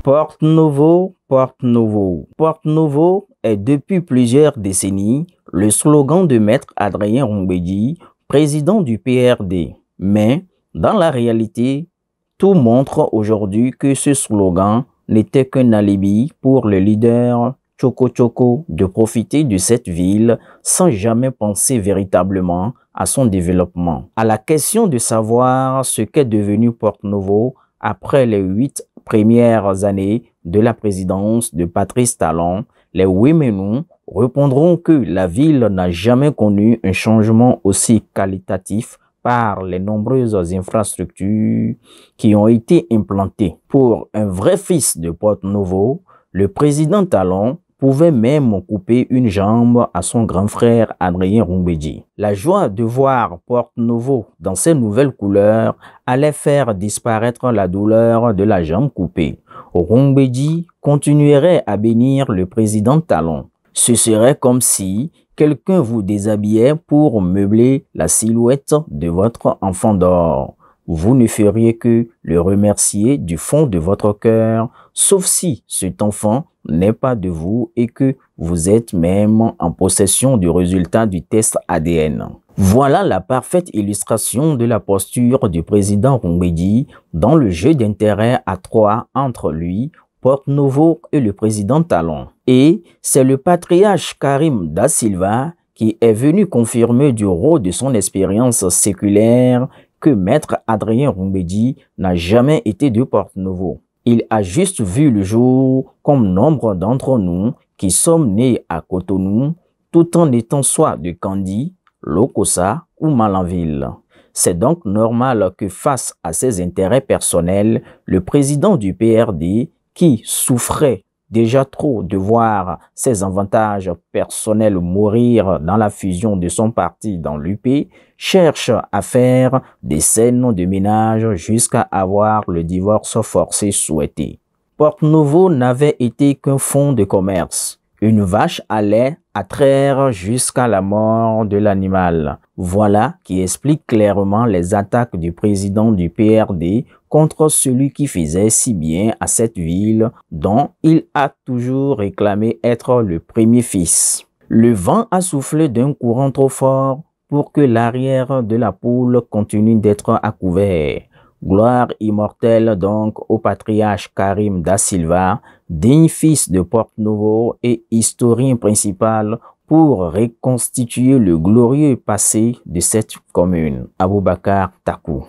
Porte Novo, Porte Novo. Porte Novo est depuis plusieurs décennies le slogan de Maître Adrien Roumbédi, président du PRD. Mais dans la réalité, tout montre aujourd'hui que ce slogan n'était qu'un alibi pour le leader Tchoko Tchoko de profiter de cette ville sans jamais penser véritablement à son développement. À la question de savoir ce qu'est devenu Porte Novo après les 8 premières années de la présidence de Patrice Talon, les Ouémenous répondront que la ville n'a jamais connu un changement aussi qualitatif par les nombreuses infrastructures qui ont été implantées. Pour un vrai fils de Porte Novo, le président Talon pouvait même couper une jambe à son grand frère Adrien Roumbédi. La joie de voir Porte Novo dans ses nouvelles couleurs allait faire disparaître la douleur de la jambe coupée. Roumbédi continuerait à bénir le président Talon. Ce serait comme si quelqu'un vous déshabillait pour meubler la silhouette de votre enfant d'or. Vous ne feriez que le remercier du fond de votre cœur, sauf si cet enfant n'est pas de vous et que vous êtes même en possession du résultat du test ADN. Voilà la parfaite illustration de la posture du président Roumbédi dans le jeu d'intérêt à trois entre lui, Porte Novo et le président Talon. Et c'est le patriarche Karim Da Silva qui est venu confirmer du rôle de son expérience séculaire que Maître Adrien Roumbédi n'a jamais été de Porte Novo. Il a juste vu le jour comme nombre d'entre nous qui sommes nés à Cotonou, tout en étant soit de Kandy, Lokossa ou Malanville. C'est donc normal que face à ses intérêts personnels, le président du PRD, qui souffrait déjà trop de voir ses avantages personnels mourir dans la fusion de son parti dans l'UP, cherche à faire des scènes de ménage jusqu'à avoir le divorce forcé souhaité. Porte Novo n'avait été qu'un fonds de commerce, une vache à lait à traire jusqu'à la mort de l'animal. Voilà qui explique clairement les attaques du président du PRD contre celui qui faisait si bien à cette ville dont il a toujours réclamé être le premier fils. Le vent a soufflé d'un courant trop fort pour que l'arrière de la poule continue d'être à couvert. Gloire immortelle donc au patriarche Karim Da Silva, digne fils de Porte Novo et historien principal pour reconstituer le glorieux passé de cette commune. Aboubakar Takou.